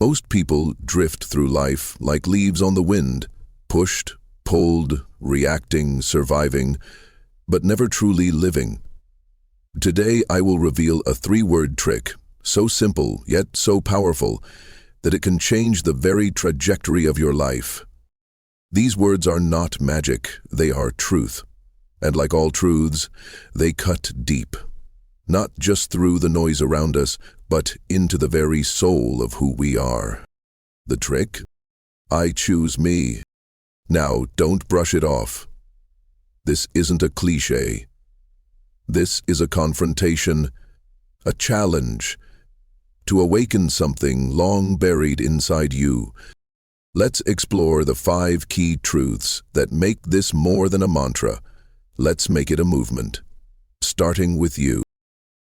Most people drift through life like leaves on the wind, pushed, pulled, reacting, surviving, but never truly living. Today I will reveal a three-word trick, so simple yet so powerful that it can change the very trajectory of your life. These words are not magic, they are truth. And like all truths, they cut deep. Not just through the noise around us, but into the very soul of who we are. The trick? I choose me. Now, don't brush it off. This isn't a cliché. This is a confrontation, a challenge, to awaken something long buried inside you. Let's explore the 5 key truths that make this more than a mantra. Let's make it a movement. Starting with you.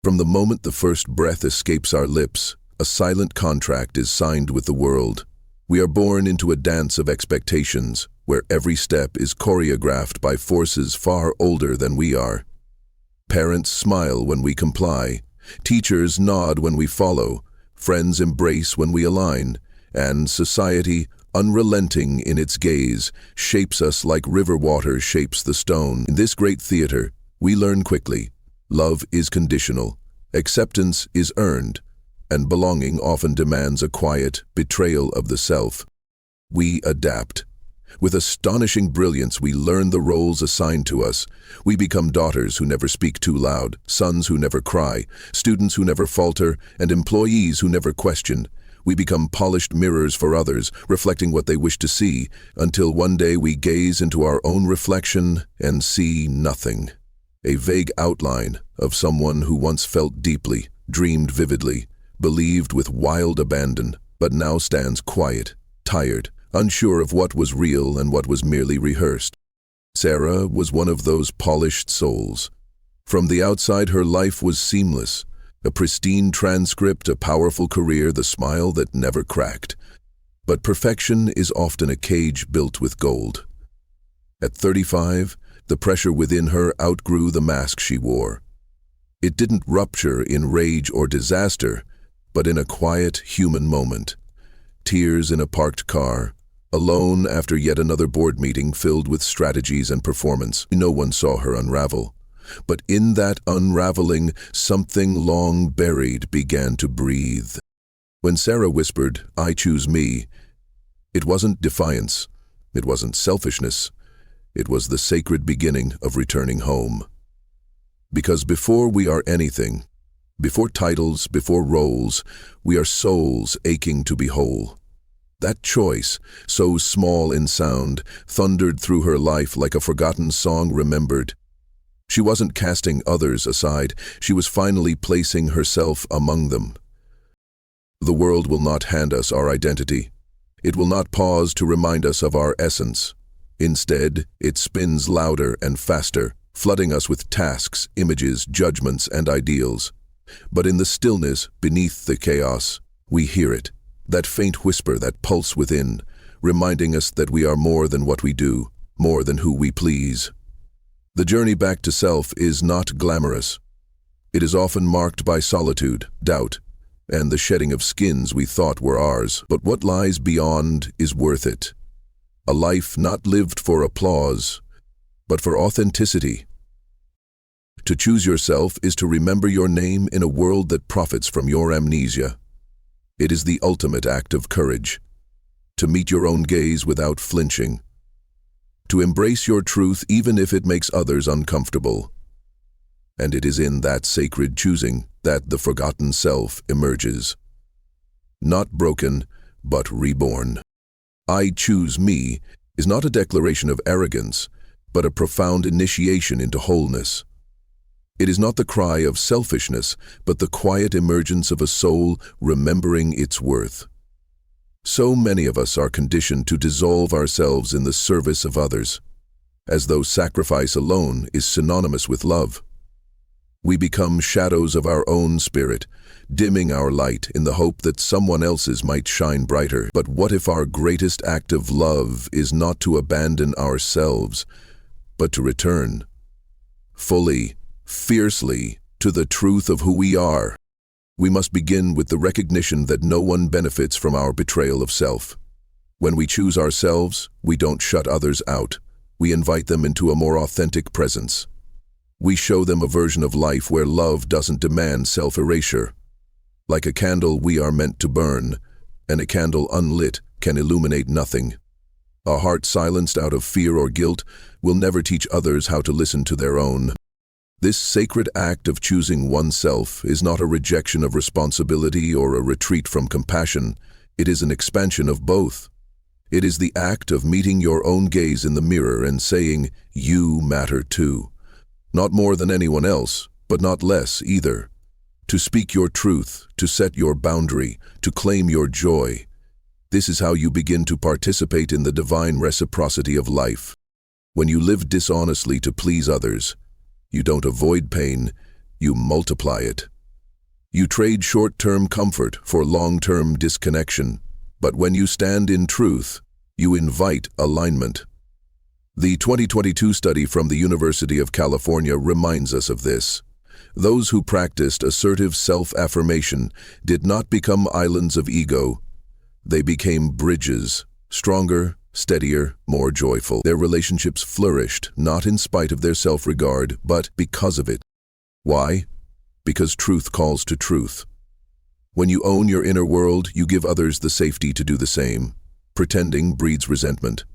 From the moment the first breath escapes our lips, a silent contract is signed with the world. We are born into a dance of expectations, where every step is choreographed by forces far older than we are. Parents smile when we comply, teachers nod when we follow, friends embrace when we align, and society, unrelenting in its gaze, shapes us like river water shapes the stone. In this great theater, we learn quickly. Love is conditional, acceptance is earned, and belonging often demands a quiet betrayal of the self. We adapt. With astonishing brilliance, we learn the roles assigned to us. We become daughters who never speak too loud, sons who never cry, students who never falter, and employees who never question. We become polished mirrors for others, reflecting what they wish to see, until one day we gaze into our own reflection and see nothing. A vague outline of someone who once felt deeply, dreamed vividly, believed with wild abandon, but now stands quiet, tired, unsure of what was real and what was merely rehearsed. Sarah was one of those polished souls. From the outside, her life was seamless. A pristine transcript, a powerful career, the smile that never cracked. But perfection is often a cage built with gold. At 35, the pressure within her outgrew the mask she wore. It didn't rupture in rage or disaster, but in a quiet human moment. Tears in a parked car, alone after yet another board meeting filled with strategies and performance. No one saw her unravel. But in that unraveling, something long buried began to breathe. When Sarah whispered, "I choose me," it wasn't defiance, it wasn't selfishness, it was the sacred beginning of returning home. Because before we are anything, before titles, before roles, we are souls aching to be whole. That choice, so small in sound, thundered through her life like a forgotten song remembered. She wasn't casting others aside, she was finally placing herself among them. The world will not hand us our identity. It will not pause to remind us of our essence. Instead, it spins louder and faster, flooding us with tasks, images, judgments, and ideals. But in the stillness, beneath the chaos, we hear it, that faint whisper, that pulse within, reminding us that we are more than what we do, more than who we please. The journey back to self is not glamorous. It is often marked by solitude, doubt, and the shedding of skins we thought were ours. But what lies beyond is worth it. A life not lived for applause, but for authenticity. To choose yourself is to remember your name in a world that profits from your amnesia. It is the ultimate act of courage. To meet your own gaze without flinching. To embrace your truth even if it makes others uncomfortable. And it is in that sacred choosing that the forgotten self emerges. Not broken, but reborn. "I choose me" is not a declaration of arrogance, but a profound initiation into wholeness. It is not the cry of selfishness, but the quiet emergence of a soul remembering its worth. So many of us are conditioned to dissolve ourselves in the service of others, as though sacrifice alone is synonymous with love. We become shadows of our own spirit, dimming our light in the hope that someone else's might shine brighter. But what if our greatest act of love is not to abandon ourselves, but to return, fully, fiercely, to the truth of who we are? We must begin with the recognition that no one benefits from our betrayal of self. When we choose ourselves, we don't shut others out. We invite them into a more authentic presence. We show them a version of life where love doesn't demand self-erasure. Like a candle, we are meant to burn, and a candle unlit can illuminate nothing. A heart silenced out of fear or guilt will never teach others how to listen to their own. This sacred act of choosing oneself is not a rejection of responsibility or a retreat from compassion. It is an expansion of both. It is the act of meeting your own gaze in the mirror and saying, "You matter too." Not more than anyone else, but not less either. To speak your truth, to set your boundary, to claim your joy. This is how you begin to participate in the divine reciprocity of life. When you live dishonestly to please others, you don't avoid pain, you multiply it. You trade short-term comfort for long-term disconnection. But when you stand in truth, you invite alignment. The 2022 study from the University of California reminds us of this. Those who practiced assertive self-affirmation did not become islands of ego. They became bridges, stronger, steadier, more joyful. Their relationships flourished, not in spite of their self-regard, but because of it. Why? Because truth calls to truth. When you own your inner world, you give others the safety to do the same. Pretending breeds resentment.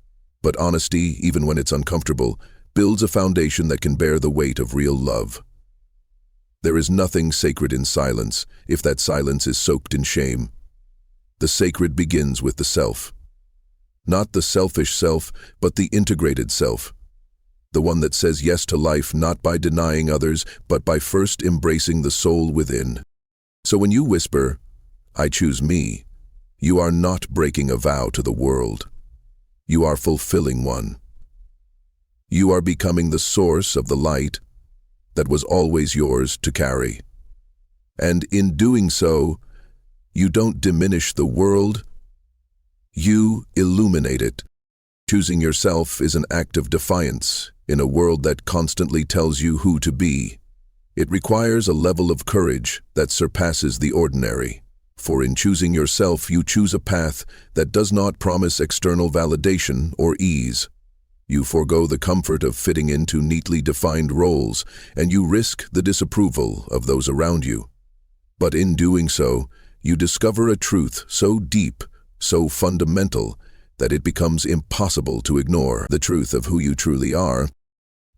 But honesty, even when it's uncomfortable, builds a foundation that can bear the weight of real love. There is nothing sacred in silence, if that silence is soaked in shame. The sacred begins with the self. Not the selfish self, but the integrated self. The one that says yes to life not by denying others, but by first embracing the soul within. So when you whisper, "I choose me," you are not breaking a vow to the world. You are fulfilling one. You are becoming the source of the light that was always yours to carry. And in doing so, you don't diminish the world, you illuminate it. Choosing yourself is an act of defiance in a world that constantly tells you who to be. It requires a level of courage that surpasses the ordinary. For in choosing yourself, you choose a path that does not promise external validation or ease. You forego the comfort of fitting into neatly defined roles, and you risk the disapproval of those around you. But in doing so, you discover a truth so deep, so fundamental, that it becomes impossible to ignore the truth of who you truly are.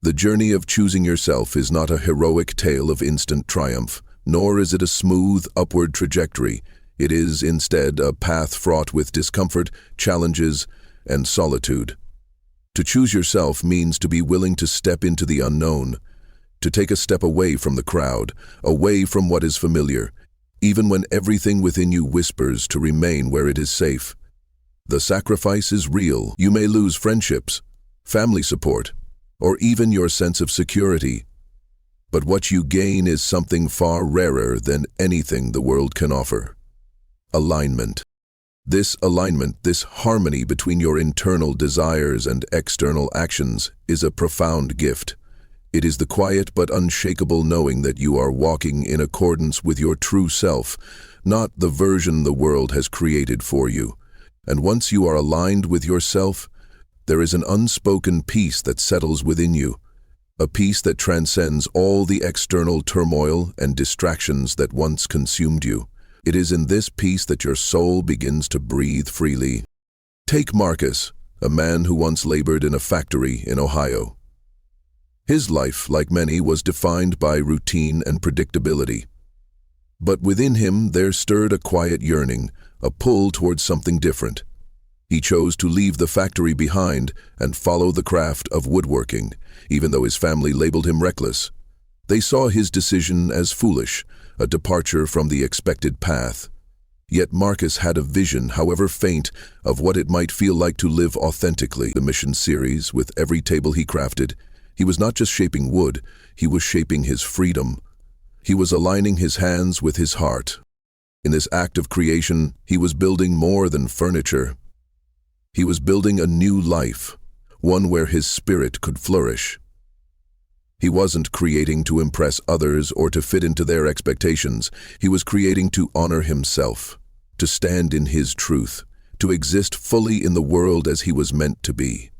The journey of choosing yourself is not a heroic tale of instant triumph, nor is it a smooth, upward trajectory. It is, instead, a path fraught with discomfort, challenges, and solitude. To choose yourself means to be willing to step into the unknown, to take a step away from the crowd, away from what is familiar, even when everything within you whispers to remain where it is safe. The sacrifice is real. You may lose friendships, family support, or even your sense of security. But what you gain is something far rarer than anything the world can offer. Alignment. This alignment, this harmony between your internal desires and external actions, is a profound gift. It is the quiet but unshakable knowing that you are walking in accordance with your true self, not the version the world has created for you. And once you are aligned with yourself, there is an unspoken peace that settles within you, a peace that transcends all the external turmoil and distractions that once consumed you. It is in this peace that your soul begins to breathe freely. Take Marcus, a man who once labored in a factory in Ohio. His life, like many, was defined by routine and predictability. But within him there stirred a quiet yearning, a pull towards something different. He chose to leave the factory behind and follow the craft of woodworking, even though his family labeled him reckless. They saw his decision as foolish, a departure from the expected path. Yet Marcus had a vision, however faint, of what it might feel like to live authentically. The mission series, with every table he crafted, he was not just shaping wood, he was shaping his freedom. He was aligning his hands with his heart. In this act of creation, he was building more than furniture. He was building a new life, one where his spirit could flourish. He wasn't creating to impress others or to fit into their expectations. He was creating to honor himself, to stand in his truth, to exist fully in the world as he was meant to be.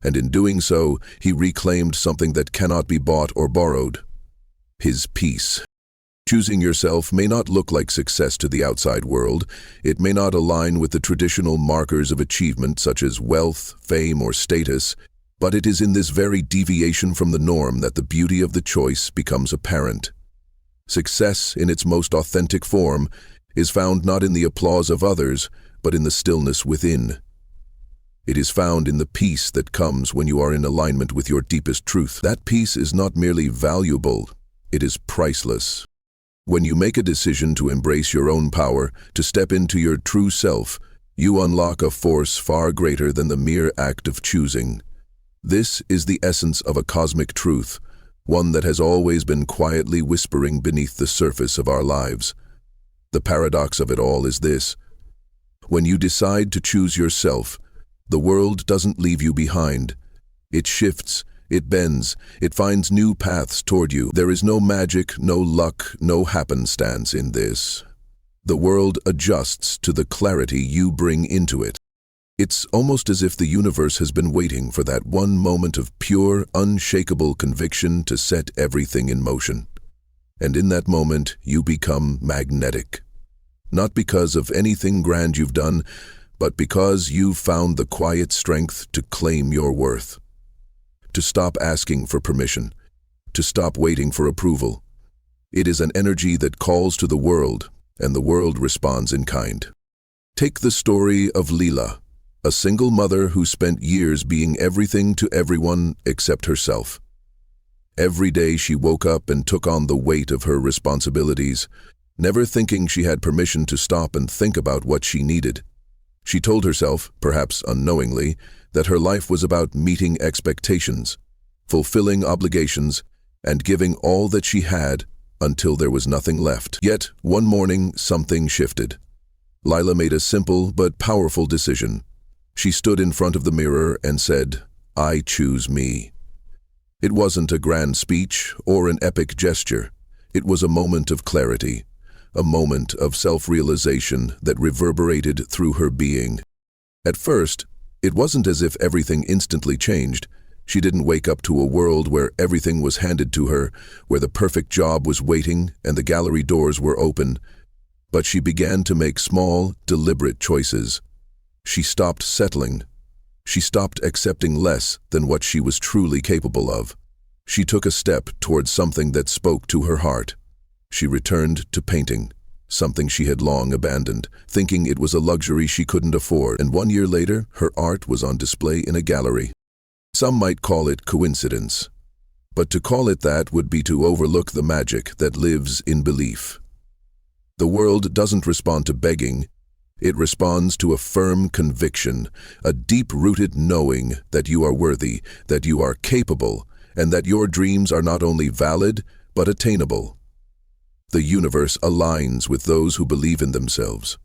And in doing so, he reclaimed something that cannot be bought or borrowed: his peace. Choosing yourself may not look like success to the outside world. It may not align with the traditional markers of achievement such as wealth, fame, or status, but it is in this very deviation from the norm that the beauty of the choice becomes apparent. Success, in its most authentic form, is found not in the applause of others, but in the stillness within. It is found in the peace that comes when you are in alignment with your deepest truth. That peace is not merely valuable, it is priceless. When you make a decision to embrace your own power, to step into your true self, you unlock a force far greater than the mere act of choosing. This is the essence of a cosmic truth, one that has always been quietly whispering beneath the surface of our lives. The paradox of it all is this: when you decide to choose yourself, the world doesn't leave you behind. It shifts, it bends, it finds new paths toward you. There is no magic, no luck, no happenstance in this. The world adjusts to the clarity you bring into it. It's almost as if the universe has been waiting for that one moment of pure, unshakable conviction to set everything in motion. And in that moment, you become magnetic. Not because of anything grand you've done, but because you've found the quiet strength to claim your worth. To stop asking for permission, to stop waiting for approval. It is an energy that calls to the world, and the world responds in kind. Take the story of Leela, a single mother who spent years being everything to everyone except herself. Every day she woke up and took on the weight of her responsibilities, never thinking she had permission to stop and think about what she needed. She told herself, perhaps unknowingly, that her life was about meeting expectations, fulfilling obligations, and giving all that she had until there was nothing left. Yet, one morning, something shifted. Leela made a simple but powerful decision. She stood in front of the mirror and said, "I choose me." It wasn't a grand speech or an epic gesture. It was a moment of clarity, a moment of self-realization that reverberated through her being. At first, it wasn't as if everything instantly changed. She didn't wake up to a world where everything was handed to her, where the perfect job was waiting and the gallery doors were open. But she began to make small, deliberate choices. She stopped settling. She stopped accepting less than what she was truly capable of. She took a step towards something that spoke to her heart. She returned to painting, something she had long abandoned, thinking it was a luxury she couldn't afford. And 1 year later, her art was on display in a gallery. Some might call it coincidence, but to call it that would be to overlook the magic that lives in belief. The world doesn't respond to begging. It responds to a firm conviction, a deep-rooted knowing that you are worthy, that you are capable, and that your dreams are not only valid, but attainable. The universe aligns with those who believe in themselves,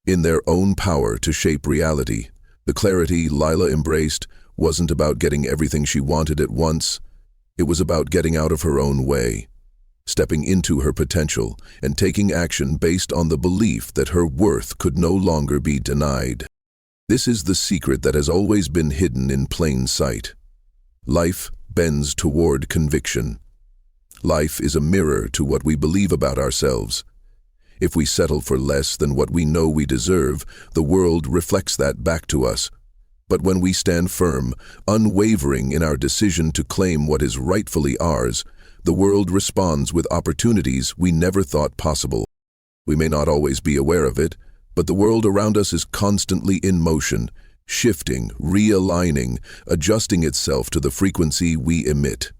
in their own power to shape reality. The clarity Leela embraced wasn't about getting everything she wanted at once. It was about getting out of her own way, stepping into her potential, and taking action based on the belief that her worth could no longer be denied. This is the secret that has always been hidden in plain sight. Life bends toward conviction. Life is a mirror to what we believe about ourselves. If we settle for less than what we know we deserve, the world reflects that back to us. But when we stand firm, unwavering in our decision to claim what is rightfully ours, the world responds with opportunities we never thought possible. We may not always be aware of it, but the world around us is constantly in motion, shifting, realigning, adjusting itself to the frequency we emit.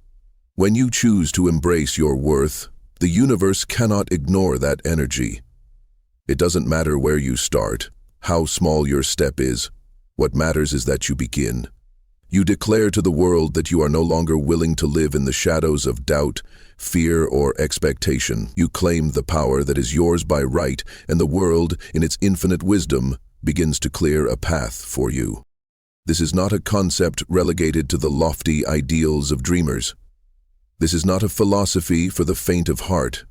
When you choose to embrace your worth, the universe cannot ignore that energy. It doesn't matter where you start, how small your step is. What matters is that you begin. You declare to the world that you are no longer willing to live in the shadows of doubt, fear, or expectation. You claim the power that is yours by right, and the world, in its infinite wisdom, begins to clear a path for you. This is not a concept relegated to the lofty ideals of dreamers. This is not a philosophy for the faint of heart.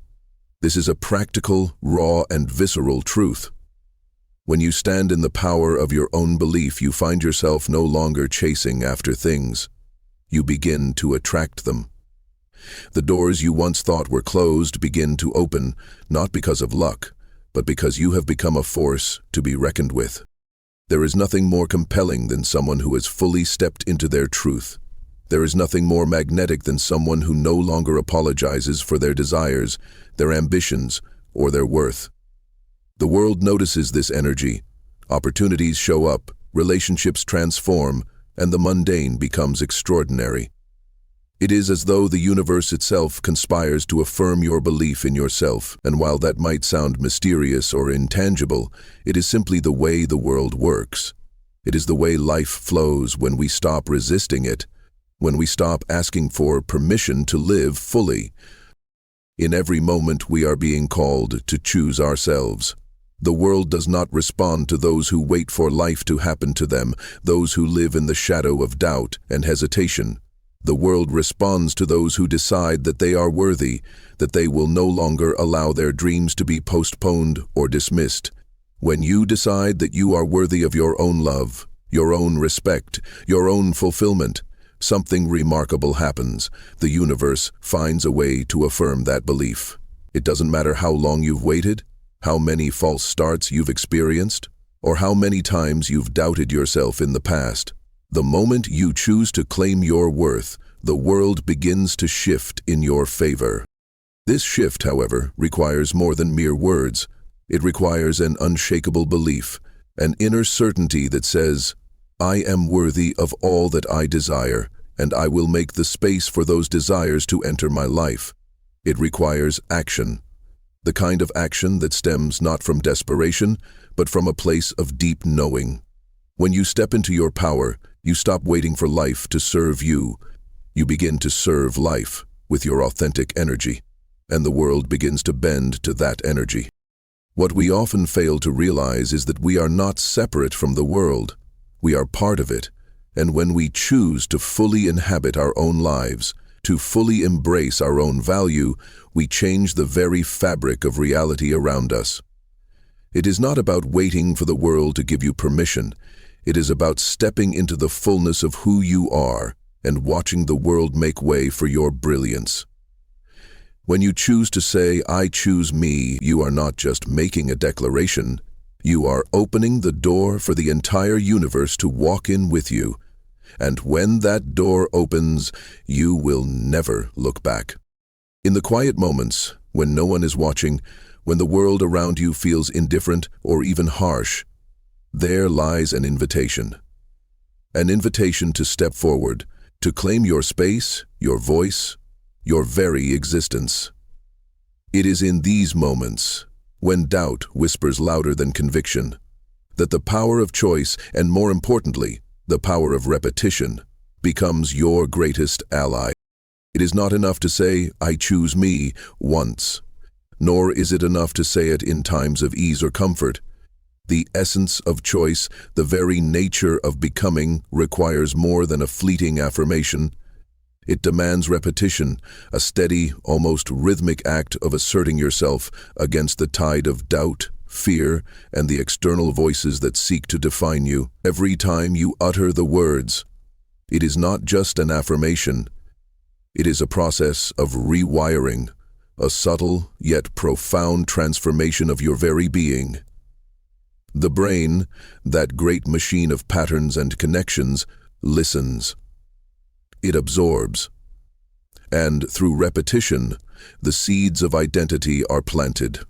This is a practical, raw, and visceral truth. When you stand in the power of your own belief, you find yourself no longer chasing after things. You begin to attract them. The doors you once thought were closed begin to open, not because of luck, but because you have become a force to be reckoned with. There is nothing more compelling than someone who has fully stepped into their truth. There is nothing more magnetic than someone who no longer apologizes for their desires, their ambitions, or their worth. The world notices this energy. Opportunities show up, relationships transform, and the mundane becomes extraordinary. It is as though the universe itself conspires to affirm your belief in yourself, and while that might sound mysterious or intangible, it is simply the way the world works. It is the way life flows when we stop resisting it, when we stop asking for permission to live fully. In every moment we are being called to choose ourselves. The world does not respond to those who wait for life to happen to them, those who live in the shadow of doubt and hesitation. The world responds to those who decide that they are worthy, that they will no longer allow their dreams to be postponed or dismissed. When you decide that you are worthy of your own love, your own respect, your own fulfillment, something remarkable happens. The universe finds a way to affirm that belief. It doesn't matter how long you've waited, how many false starts you've experienced, or how many times you've doubted yourself in the past. The moment you choose to claim your worth, the world begins to shift in your favor. This shift, however, requires more than mere words. It requires an unshakable belief, an inner certainty that says, I am worthy of all that I desire, and I will make the space for those desires to enter my life. It requires action, the kind of action that stems not from desperation, but from a place of deep knowing. When you step into your power, you stop waiting for life to serve you. You begin to serve life with your authentic energy, and the world begins to bend to that energy. What we often fail to realize is that we are not separate from the world. We are part of it, and when we choose to fully inhabit our own lives, to fully embrace our own value, we change the very fabric of reality around us. It is not about waiting for the world to give you permission. It is about stepping into the fullness of who you are and watching the world make way for your brilliance. When you choose to say, I choose me, you are not just making a declaration. You are opening the door for the entire universe to walk in with you. And when that door opens, you will never look back. In the quiet moments, when no one is watching, when the world around you feels indifferent or even harsh, there lies an invitation. An invitation to step forward, to claim your space, your voice, your very existence. It is in these moments, when doubt whispers louder than conviction, that the power of choice, and more importantly, the power of repetition, becomes your greatest ally. It is not enough to say, I choose me, once, nor is it enough to say it in times of ease or comfort. The essence of choice, the very nature of becoming, requires more than a fleeting affirmation. It demands repetition, a steady, almost rhythmic act of asserting yourself against the tide of doubt, fear, and the external voices that seek to define you. Every time you utter the words, it is not just an affirmation. It is a process of rewiring, a subtle yet profound transformation of your very being. The brain, that great machine of patterns and connections, listens. It absorbs. And through repetition, the seeds of identity are planted.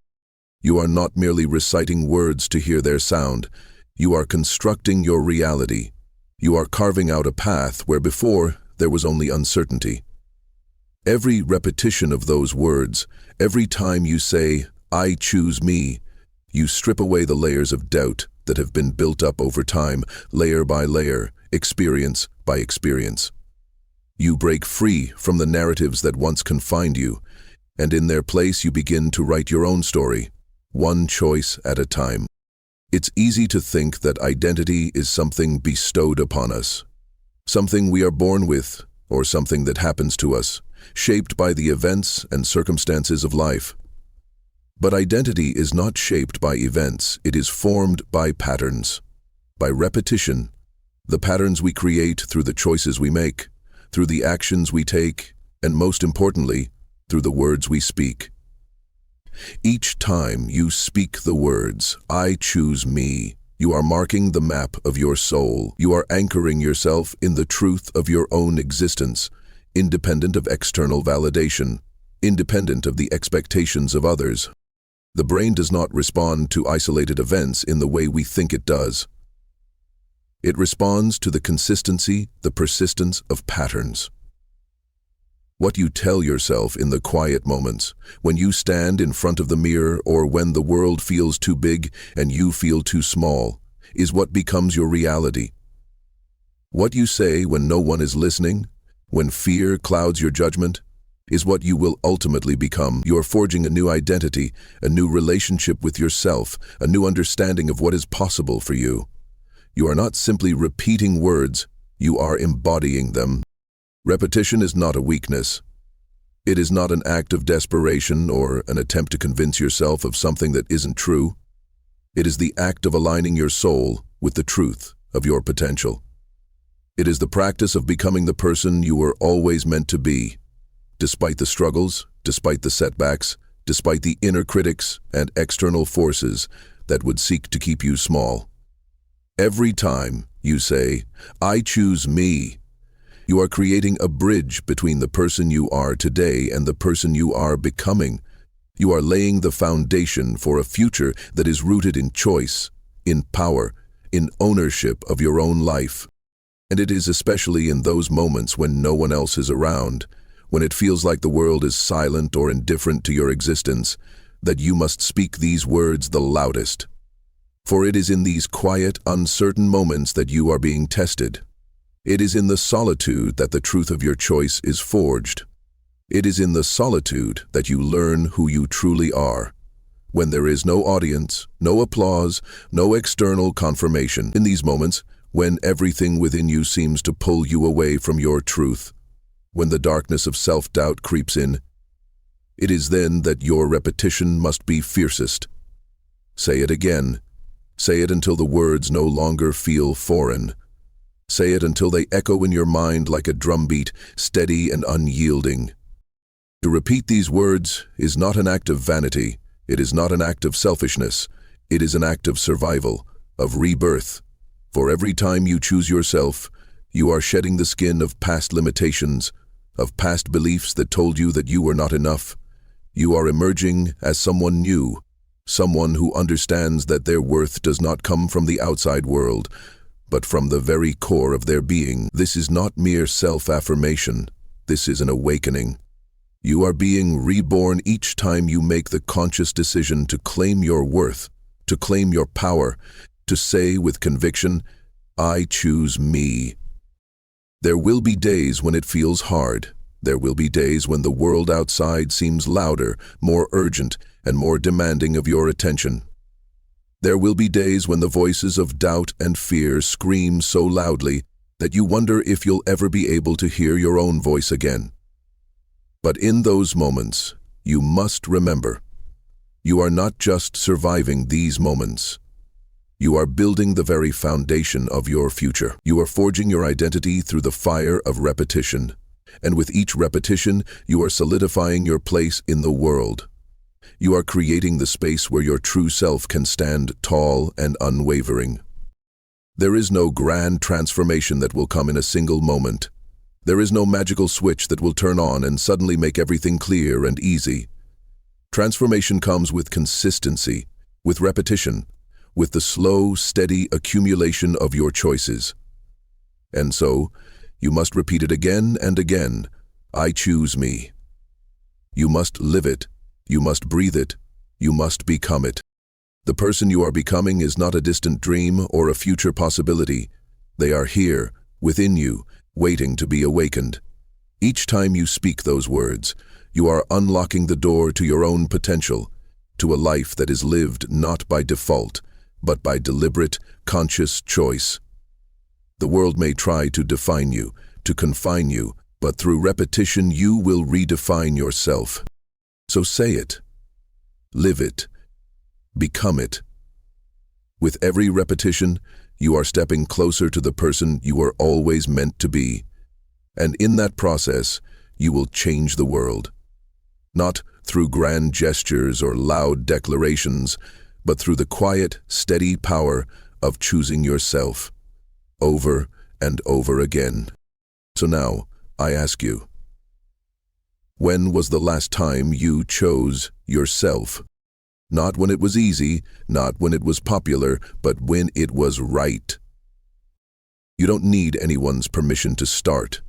You are not merely reciting words to hear their sound. You are constructing your reality. You are carving out a path where before there was only uncertainty. Every repetition of those words, every time you say, I choose me, you strip away the layers of doubt that have been built up over time, layer by layer, experience by experience. You break free from the narratives that once confined you, and in their place you begin to write your own story, one choice at a time. It's easy to think that identity is something bestowed upon us, something we are born with, or something that happens to us. shaped by the events and circumstances of life. But identity is not shaped by events, it is formed by patterns, by repetition, the patterns we create through the choices we make, through the actions we take, and most importantly, through the words we speak. Each time you speak the words, "I choose me," you are marking the map of your soul. You are anchoring yourself in the truth of your own existence, independent of external validation, independent of the expectations of others. The brain does not respond to isolated events in the way we think it does. It responds to the consistency, the persistence of patterns. What you tell yourself in the quiet moments, when you stand in front of the mirror or when the world feels too big and you feel too small, is what becomes your reality. What you say when no one is listening, when fear clouds your judgment, is what you will ultimately become. You are forging a new identity, a new relationship with yourself, a new understanding of what is possible for you. You are not simply repeating words, you are embodying them. Repetition is not a weakness. It is not an act of desperation or an attempt to convince yourself of something that isn't true. It is the act of aligning your soul with the truth of your potential. It is the practice of becoming the person you were always meant to be, despite the struggles, despite the setbacks, despite the inner critics and external forces that would seek to keep you small. Every time you say, "I choose me," you are creating a bridge between the person you are today and the person you are becoming. You are laying the foundation for a future that is rooted in choice, in power, in ownership of your own life. And it is especially in those moments when no one else is around, when it feels like the world is silent or indifferent to your existence, that you must speak these words the loudest. For it is in these quiet, uncertain moments that you are being tested. It is in the solitude that the truth of your choice is forged. It is in the solitude that you learn who you truly are. When there is no audience, no applause, no external confirmation. In these moments, when everything within you seems to pull you away from your truth, when the darkness of self-doubt creeps in, it is then that your repetition must be fiercest. Say it again. Say it until the words no longer feel foreign. Say it until they echo in your mind like a drumbeat, steady and unyielding. To repeat these words is not an act of vanity, it is not an act of selfishness, it is an act of survival, of rebirth. For every time you choose yourself, you are shedding the skin of past limitations, of past beliefs that told you that you were not enough. You are emerging as someone new, someone who understands that their worth does not come from the outside world, but from the very core of their being. This is not mere self-affirmation. This is an awakening. You are being reborn each time you make the conscious decision to claim your worth, to claim your power, to say with conviction, "I choose me." There will be days when it feels hard. There will be days when the world outside seems louder, more urgent, and more demanding of your attention. There will be days when the voices of doubt and fear scream so loudly that you wonder if you'll ever be able to hear your own voice again. But in those moments, you must remember, you are not just surviving these moments. You are building the very foundation of your future. You are forging your identity through the fire of repetition. And with each repetition, you are solidifying your place in the world. You are creating the space where your true self can stand tall and unwavering. There is no grand transformation that will come in a single moment. There is no magical switch that will turn on and suddenly make everything clear and easy. Transformation comes with consistency, with repetition, with the slow, steady accumulation of your choices. And so, you must repeat it again and again. I choose me. You must live it. You must breathe it. You must become it. The person you are becoming is not a distant dream or a future possibility. They are here, within you, waiting to be awakened. Each time you speak those words, you are unlocking the door to your own potential, to a life that is lived not by default, but by deliberate, conscious choice. The world may try to define you, to confine you, but through repetition you will redefine yourself. So say it, live it, become it. With every repetition, you are stepping closer to the person you were always meant to be. And in that process, you will change the world. Not through grand gestures or loud declarations, but through the quiet, steady power of choosing yourself, over and over again. So now, I ask you, when was the last time you chose yourself? Not when it was easy, not when it was popular, but when it was right. You don't need anyone's permission to start.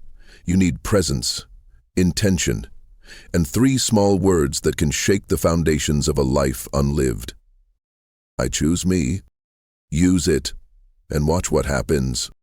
You need presence, intention, and 3 small words that can shake the foundations of a life unlived. I choose me. Use it, and watch what happens.